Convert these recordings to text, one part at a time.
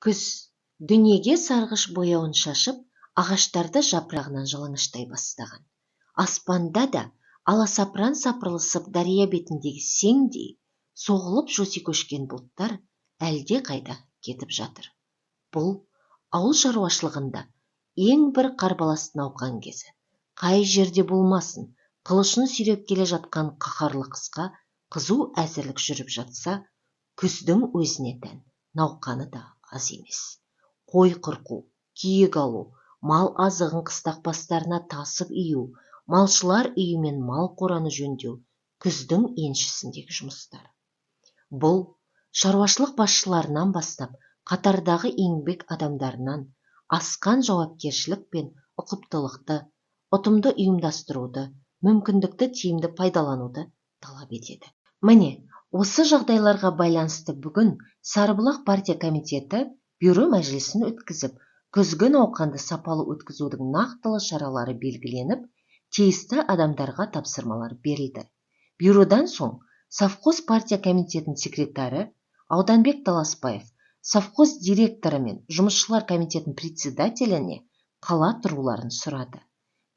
Күз дүниеге сарғыш бояуын шашып, ағаштарды жапырағынан жалаңаштай бастаған. Аспанда да аласапыран сапырылысып дария бетіндегі сеңдей соғылып жоси көшкен бұлттар әлде қайда кетіп жатыр. Бұл ауыл шаруашылығында ең бір қарбалас науқан кезі. Қай жерде болмасын, қылышын сүйреп келе жатқан қаһарлы қысқа қызу әзірлік жүріп жатса, күздің өзіне тән науқаны да аз емес. Қой қырқу, киік алу, мал азығын қыстақ бастарына тасып ию, малшылар үйі мен мал қораны жөндеу күздің еншісіндегі жұмыстар. Бұл шаруашылық басшыларынан бастап қатардағы еңбек адамдарынан асқан жауапкершілік пен ұқыптылықты, ұтымды ұйымдастыруды, мүмкіндікті тиімді пайдалануды талап етеді. Міне, осы жағдайларға байланысты бүгін Сарыбұлақ партия комитеті бюро мәжілісін өткізіп, күзгі науқанды сапалы өткізудің нақтылы шаралары белгіленіп, тиісті адамдарға тапсырмалар берілді. Бюродан соң совхоз партия комитетінің секретары Ауданбек Таласбаев совхоз директоры мен жұмысшылар комитетінің председателіне қала тұруларын сұрады.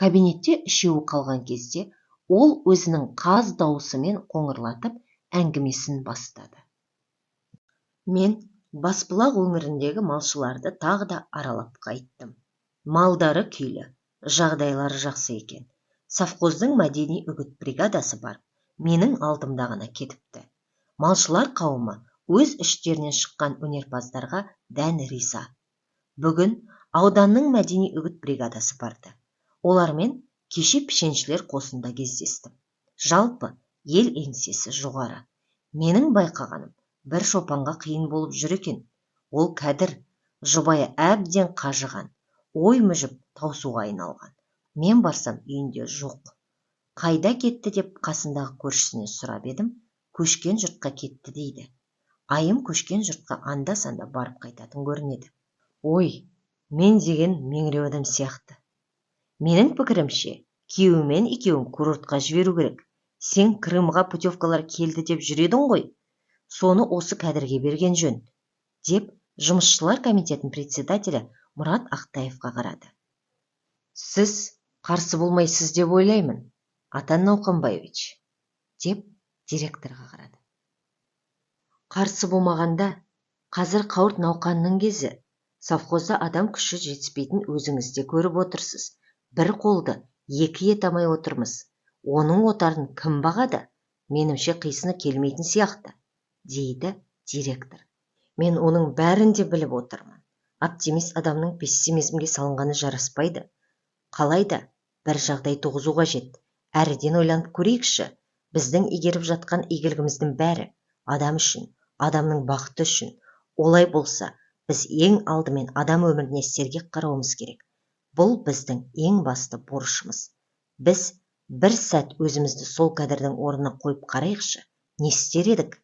Кабинетте үшеуі қалған кезде ол өзінің қаз даусымен қоңырлатып әңгімесін бастады. Мен Басбұлақ өңіріндегі малшыларды тағы да аралап қайттым. Малдары күйлі, жағдайлары жақсы екен. Совхоздың мәдени үгіт бригадасы бар, менің алдымда ғана кетіпті. Малшылар қауымы өз іштерінен шыққан өнерпаздарға дән риза. Бүгін ауданның мәдени үгіт бригадасы барды. Олармен кеше пішеншілер қосында кездестім. Жалпы ел еңсесі жоғары. Менің байқағаным, бір шопанға қиын болып жүр екен. Ол кәдір, жұбайы әбден қажыған, ой мүжіп таусуға айналған. Мен барсам үйінде жоқ. Қайда кетті деп қасындағы көршісінен сұрап едім, көшкен жұртқа кетті дейді. Айым көшкен жұртқа анда-санда барып қайтатын көрінеді. Ой, мен деген меңіреу адам сияқты. Менің пікірімше, күйеуімен екеуін курортқа жіберу керек. Сен Крымға путевкалар келді деп жүредің ғой. Соны осы кәдірге берген жөн, деп жұмысшылар комитетінің председателі Мұрат Ақтаевқа қарады. Сіз қарсы болмайсыз деп ойлаймын, Атан Науқанбаевич, деп директорға қарады. Қарсы болмағанда, қазір қауырт науқанның кезі, совхозда адам күші жетіспейтін өзіңізде көріп отырсыз. Бір қолды екі етамай отырмыз. Оның отарын кім бағады? Менімше қисыны келмейтін сияқты, дейді директор. Мен оның бәрін де біліп отырмын. Оптимист адамның пессимизмге салынғаны жараспайды. Қалайда бір жағдай туғызу қажет. Әріден ойланып көрейікші. Біздің игеріп жатқан игілігіміздің бәрі адам үшін, адамның бақыты үшін. Олай болса, біз ең алдымен адам өміріне сергек қарауымыз керек. Бұл біздің ең басты борышымыз. Біз бір сәт өзімізді сол кәдірдің орнына қойып қарайықшы. Не істер едік?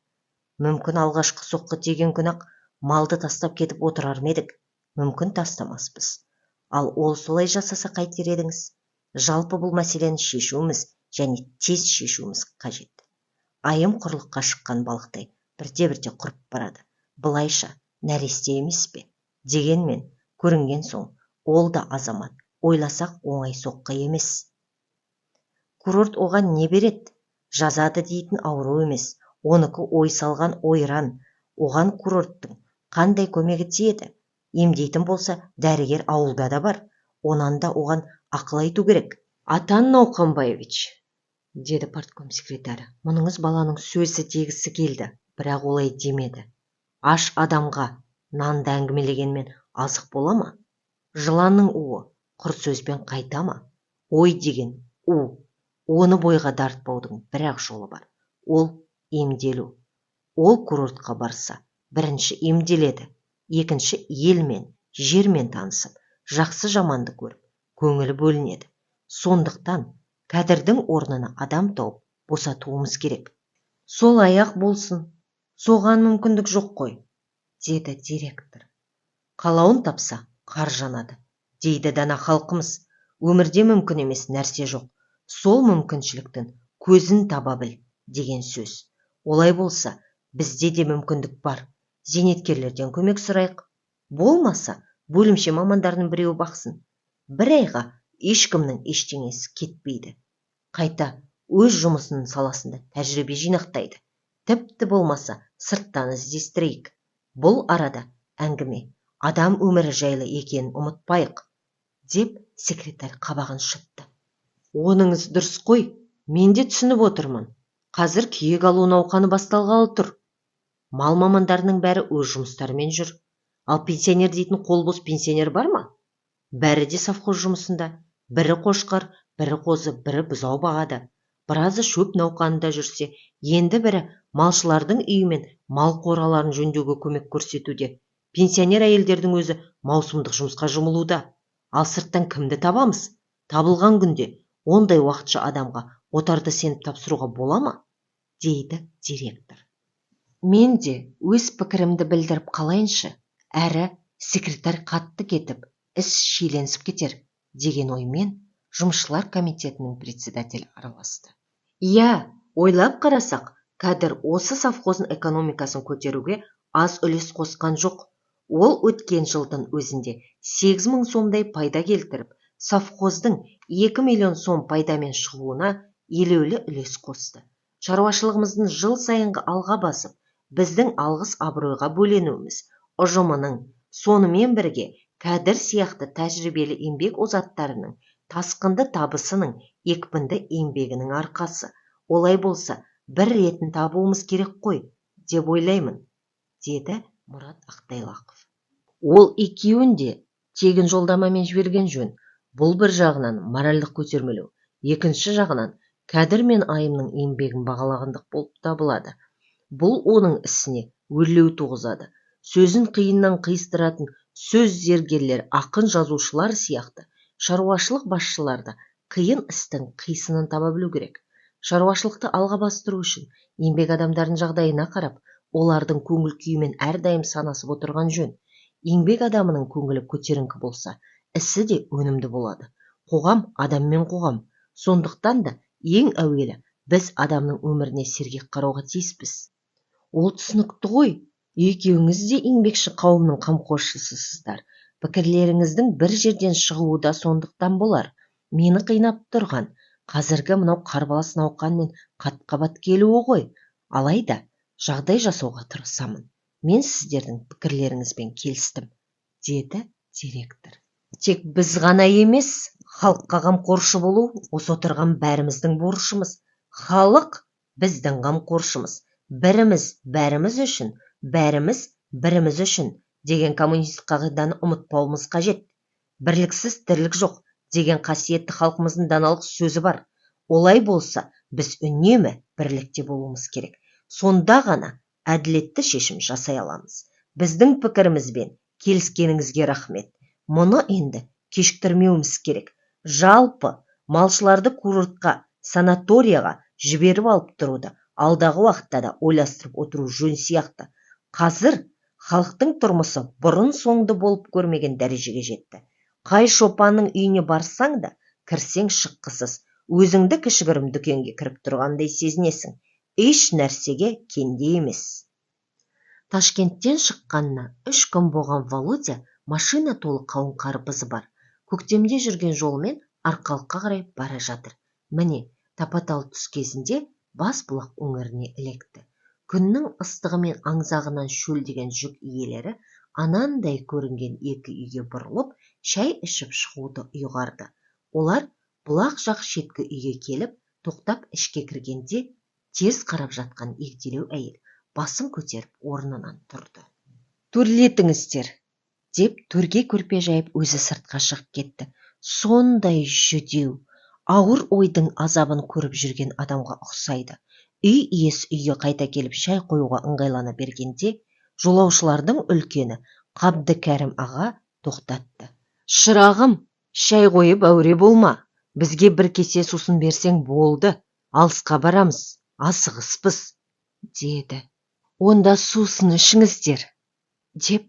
Мүмкін алғашқы соққы тиген күн-ақ малды тастап кетіп отырар ма едік? Мүмкін тастамаспыз. Ал ол солай жасаса қайтер едіңіз? Жалпы бұл мәселені шешуіміз және тез шешуіміз қажет. Айым құрлыққа шыққан балықтай бірте-бірте құрып барады. Былайша нәресте емес пе? Дегенмен, көрінген соң, ол да азамат. Ойласақ оңай соққы емес. Курорт оған не береді? Жазады дейтін ауру емес. Оныкі ой салған ойран. Оған курорттың қандай көмегі тиеді? Емдейтін болса, дәрігер ауылда да бар. Онан да оған ақыл айту керек. Атан Науқанбаевич, деді партком секретары. Мұныңыз баланың сөзі дегісі келді, бірақ олай демеді. Аш адамға нанды әңгімелегенмен азық бола ма? Жыланның уы құр сөзбен қайта ма? Ой деген у. Оны бойға дарытпаудың бір-ақ жолы бар. Ол емделу. Ол курортқа барса, бірінші емделеді, екінші елмен, жермен танысып, жақсы жаманды көріп, көңілі бөлінеді. Сондықтан кәдірдің орнына адам тауып босатуымыз керек. Сол аяқ болсын, соған мүмкіндік жоқ қой, деді директор. Қалауын тапса, қар жанады, дейді дана халқымыз. Өмірде мүмкін емес нәрсе жоқ. Сол мүмкіншіліктің көзін таба біл, деген сөз. Олай болса, бізде де мүмкіндік бар. Зейнеткерлерден көмек сұрайық. Болмаса, бөлімше мамандарының біреуі бақсын. Бір айға ешкімнің ештеңесі кетпейді. Қайта өз жұмысының саласында тәжірибе жинақтайды. Тіпті болмаса, сырттан іздестірейік. Бұл арада әңгіме адам өмірі жайлы екенін ұмытпайық, деп секретарь қабағын шытты. Оныңыз дұрыс қой, мен де түсініп отырмын. Қазір күйік алу науқаны басталғалы тұр. Мал мамандарының бәрі өз жұмыстарымен жүр. Ал пенсионер дейтін қолбос пенсионер бар ма? Бәрі де совхоз жұмысында. Бірі қошқар, бірі қозы, бірі бұзау бағады. Біразы шөп науқанында жүрсе, енді бірі малшылардың үйі мен мал қораларын жөндеуге көмек көрсетуде. Пенсионер әйелдердің өзі маусымдық жұмысқа жұмылуда. Ал сырттан кімді табамыз? Табылған күнде ондай уақытша адамға отарды сеніп тапсыруға бола ма? Дейді директор. Мен де өз пікірімді білдіріп қалайыншы, әрі секретарь қатты кетіп, іс шиеленісіп кетер, деген оймен жұмысшылар комитетінің председателі араласты. Иә, ойлап қарасақ, кәдір осы совхоздың экономикасын көтеруге аз үлес қосқан жоқ. Ол өткен жылдың өзінде 8 мың сомдай пайда келтіріп, совхоздың 2 миллион сом пайдамен шығуына елеулі үлес қосты. Шаруашылығымыздың жыл сайынғы алға басып, біздің алғыс абыройға бөленуіміз ұжымының, сонымен бірге кәдір сияқты тәжірибелі еңбек озаттарының тасқынды табысының, екпінді еңбегінің арқасы. Олай болса, бір ретін табуымыз керек қой, деп ойлаймын, деді Мұрат Ақтайлақов. Ол екеуін де тегін жолдамамен жіберген жөн. Бұл бір жағынан моральдық көтермелеу, екінші жағынан кәдір мен айымның еңбегін бағалағандық болып табылады. Бұл оның ісіне өрлеу туғызады. Сөзін қиыннан қиыстыратын сөз зергерлер, ақын жазушылар сияқты шаруашылық басшыларды қиын істің қисынын таба білу керек. Шаруашылықты алға бастыру үшін еңбек адамдардың жағдайына қарап, олардың көңіл күйімен әрдайым санасып отырған жөн. Еңбек адамының көңілі көтеріңкі болса, ісі де өнімді болады. Қоғам адаммен қоғам. Сондықтан да ең әуелі біз адамның өміріне сергек қарауға тиіспіз. Ол түсінікті ғой, екеуіңіз де еңбекші қауымның қамқоршысысыздар. Пікірлеріңіздің бір жерден шығуы да сондықтан болар. Мені қинап тұрған қазіргі мынау қарбалас науқан мен қат-қабат келуі ғой. Алайда жағдай жасауға тырысамын. Мен сіздердің пікірлеріңізбен келістім, деді директор. Тек біз ғана емес, халыққа қамқоршы болу осы отырған бәріміздің борышымыз. Халық біздің қамқоршымыз. Біріміз бәріміз үшін, бәріміз біріміз үшін деген коммунистік қағиданы ұмытпауымыз қажет. Бірліксіз тірлік жоқ деген қасиетті халқымыздың даналық сөзі бар. Олай болса, біз үнемі бірлікте болуымыз керек. Сонда ғана әділетті шешім жасай аламыз. Біздің пікірімізбен келіскеніңізге рахмет. Мұны енді кешіктірмеуіміз керек. Жалпы малшыларды курортқа, санаторияға жіберіп алып тұруды алдағы уақытта да ойластырып отыру жөн сияқты. Қазір халықтың тұрмысы бұрын соңды болып көрмеген дәрежеге жетті. Қай шопанның үйіне барсаң да, кірсең шыққысыз, өзіңді кішігірім дүкенге кіріп тұрғандай сезінесің. Еш нәрсеге кенде емес. Ташкенттен шыққанына 3 күн болған Володя машина толы қауын қарбызы бар. Көктемде жүрген жолмен Арқалыққа қарай бара жатыр. Міне, тапа-тал түс кезінде бас бұлақ өңіріне ілекті. Күннің ыстығы мен аңзағынан шөлдеген жүк иелері анандай көрінген екі үйге бұрылып, шай ішіп шығуды ұйғарды. Олар бұлақ жақ шеткі үйге келіп, тоқтап ішке кіргенде, теріс қарап жатқан егделеу әйел басын көтеріп орнынан тұрды. Төрлетіңіздер, деп төрге көрпе жайып өзі сыртқа шығып кетті. Сондай жүдеу, ауыр ойдың азабын көріп жүрген адамға ұқсайды. Үй иесі үйге қайта келіп шай қоюға ыңғайлана бергенде, жолаушылардың үлкені Қабдыкәрім аға тоқтатты. Шырағым, шай қойып әуре болма. Бізге бір кесе сусын берсең болды. Алысқа барамыз, асығыспыз, деді. Онда сусын ішіңіздер, деп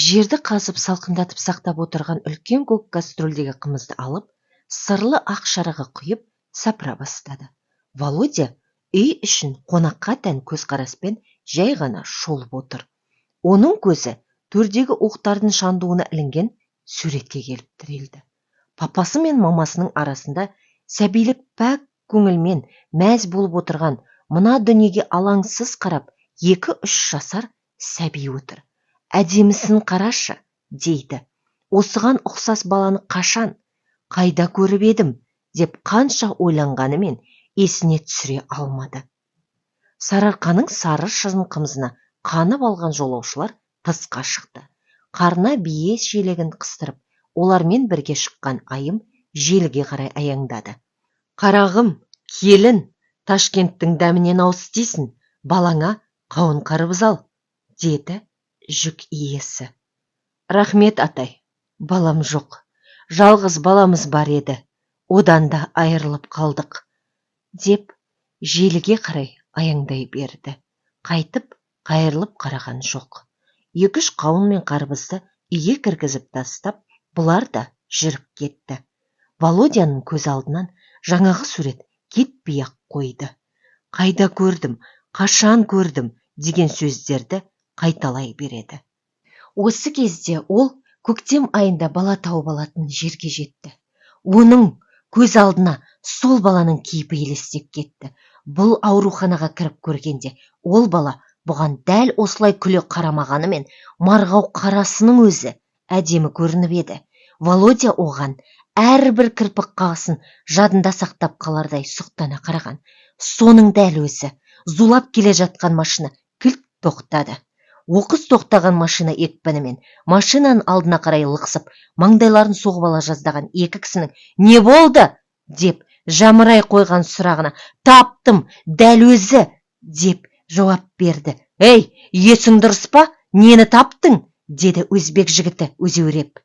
жерді қазып салқындатып сақтап отырған үлкен көк кастрөлдегі қымызды алып, сырлы ақ шараға құйып сапыра бастады. Володя үй үшін қонаққа тән көзқараспен жай ғана шолып отыр. Оның көзі төрдегі уықтардың шандуына ілінген суретке келіп тірелді. Папасы мен мамасының арасында сәбилік пәк көңілмен мәз болып отырған, мына дүниеге алаңсыз қарап 2-3 жасар сәби отыр. Әдемісін қарашы, дейді. Осыған ұқсас баланы қашан, қайда көріп едім, деп қанша ойланғанымен есіне түсіре алмады. Сарыарқаның сары шызын қымызына қанып алған жолаушылар тысқа шықты. Қарына бие желегін қыстырып, олармен бірге шыққан Айым желге қарай аяңдады. Қарағым, келін, Ташкенттің дәмінен ауыз тисін, балаңа қауын қарбыз ал, деді жүк иесі. Рахмет, атай, балам жоқ. Жалғыз баламыз бар еді, одан да айырылып қалдық, деп желге қарай аяңдай берді. Қайтып қайырылып қараған жоқ. 2-3 қауын мен қарбызды үйге кіргізіп тастап, бұлар да жүріп кетті. Володяның көз алдынан жаңағы сурет кетпей-ақ қойды. Қайда көрдім, қашан көрдім деген сөздерді қайталай береді. Осы кезде ол көктем айында бала тауып алатын жерге жетті. Оның көз алдына сол баланың кейпі елестеп кетті. Бұл ауруханаға кіріп көргенде ол бала бұған дәл осылай күле қарамағанымен марғау қарасының өзі әдемі көрініп еді. Володя оған әрбір кірпік қағысын жадында сақтап қалардай сұқтана қараған. Соның дәл өзі зулап келе жатқан машина кілт тоқтады. Оқыс тоқтаған машина екпінімен машинаның алдына қарай лықсып, маңдайларын соғып ала жаздаған екі кісінің «Не болды?» деп жамырай қойған сұрағына «Таптым, дәл өзі!» деп жауап берді. «Ей, есің дұрыс па? Нені таптың?» деді өзбек жігіті өзеуреп.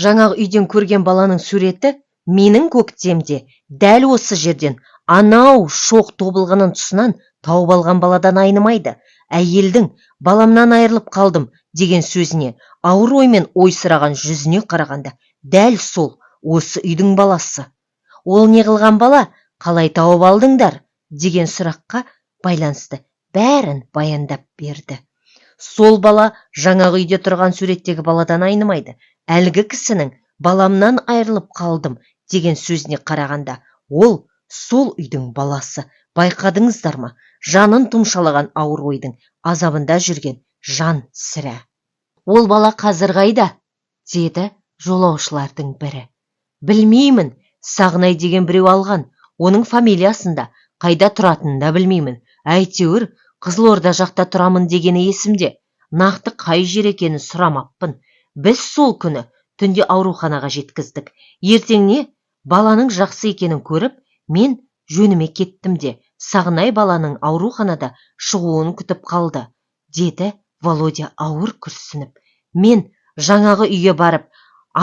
Жаңағы үйден көрген баланың суреті менің көктемде дәл осы жерден анау шоқ тобылғының тұсынан тауып алған баладан айнымайды. Әйелдің «баламнан айырылып қалдым» деген сөзіне, ауыр оймен ойсыраған жүзіне қарағанда дәл сол осы үйдің баласы. Ол не қылған бала, қалай тауып алдыңдар деген сұраққа байланысты бәрін баяндап берді. Сол бала жаңағы үйде тұрған суреттегі баладан айнымайды. Әлгі кісінің «баламнан айырылып қалдым» деген сөзіне қарағанда ол сол үйдің баласы. Байқадыңыздар ма? Жанын тұмшалаған ауыр ойдың азабында жүрген жан сірә. «Ол бала қазір қайда?» деді жолаушылардың бірі. «Білмеймін, Сағынай деген біреу алған. Оның фамилиясында, қайда тұратынын да білмеймін. Әйтеуір Қызылорда жақта тұрамын дегені есімде. Нақты қай жер екенін сұрамаппын. Біз сол күні түнде ауруханаға жеткіздік. Ертеңне баланың жақсы екенін көріп, мен жөніме кеттім де, Сағынай баланың ауруханада шығуын күтіп қалды», деді Володя ауыр күрсініп. «Мен жаңағы үйге барып,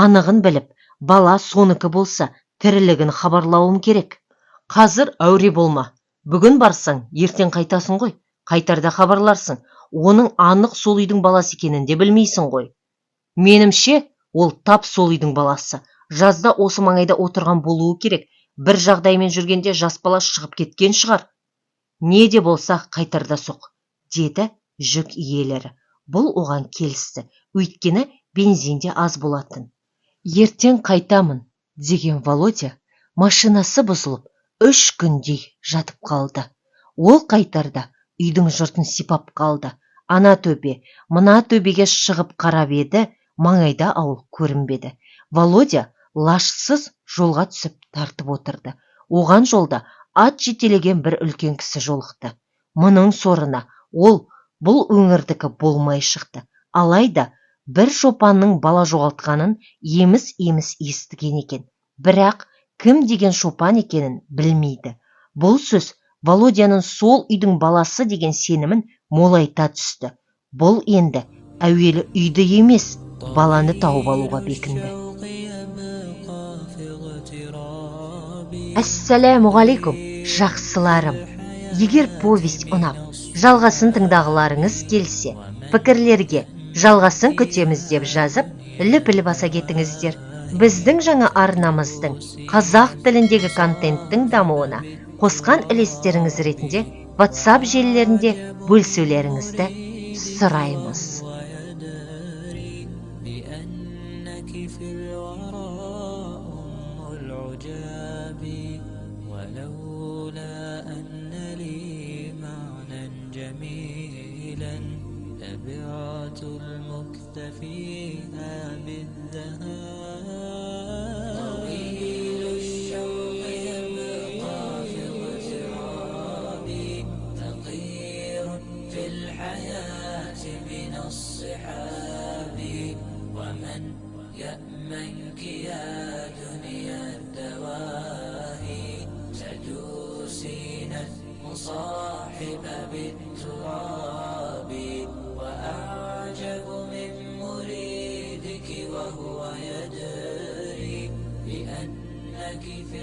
анығын біліп, бала соныкі болса, тірілігін хабарлауым керек. Қазір әуре болма. Бүгін барсаң, ертең қайтасың ғой. Қайтарда хабарларсың. Оның анық сол үйдің баласы екенін де білмейсің ғой». «Менімше, ол тап сол үйдің баласы. Жазда осы маңайда отырған болуы керек. Бір жағдаймен жүргенде жас бала шығып кеткен шығар. Не де болса қайтарда соқ», деді жүк иелері. Бұл оған келісті, өйткені бензинде аз болатын. «Ертең қайтамын», деген Володя машинасы бұзылып 3 күндей жатып қалды. Ол қайтарда үйдің жұртын сипап қалды. Ана төбе, мына төбеге шығып қарап еді, маңайда ауыл көрінбеді. Володя лашсыз жолға түсіп тартып отырды. Оған жолда ат жетелеген бір үлкен кісі жолықты. Мұның сорына ол бұл өңірдікі болмай шықты. Алайда бір шопанның бала жоғалтқанын еміс-еміс естіген екен. Бірақ кім деген шопан екенін білмейді. Бұл сөз Володяның сол үйдің баласы деген сенімін молайта түсті. Бұл енді әуелі үйді емес, баланы тауып алуға бекінді. Ассалямуғалейкум, жақсыларым. Егер повесть ұнап, жалғасын тыңдағыларыңыз келсе, пікірлерге жалғасын күтеміз деп жазып, лүпіл баса кетіңіздер. Біздің жаңа арнамыздың қазақ тіліндегі контенттің дамуына қосқан үлестеріңіз ретінде WhatsApp желілерінде бөлісулеріңізді сұраймыз. في الورى أم العجاب، ولولا أن لي معنى جميلا لبعت المكث فيها بالذهاب. طويل الشوق يبقى في اغترابي، فقير في الحياة من الصحاب. ومن يأمنك يا دنيا الدواهي، تدوسين المصاحب بالتراب. وأعجب من مريدك وهو يدري بأنك في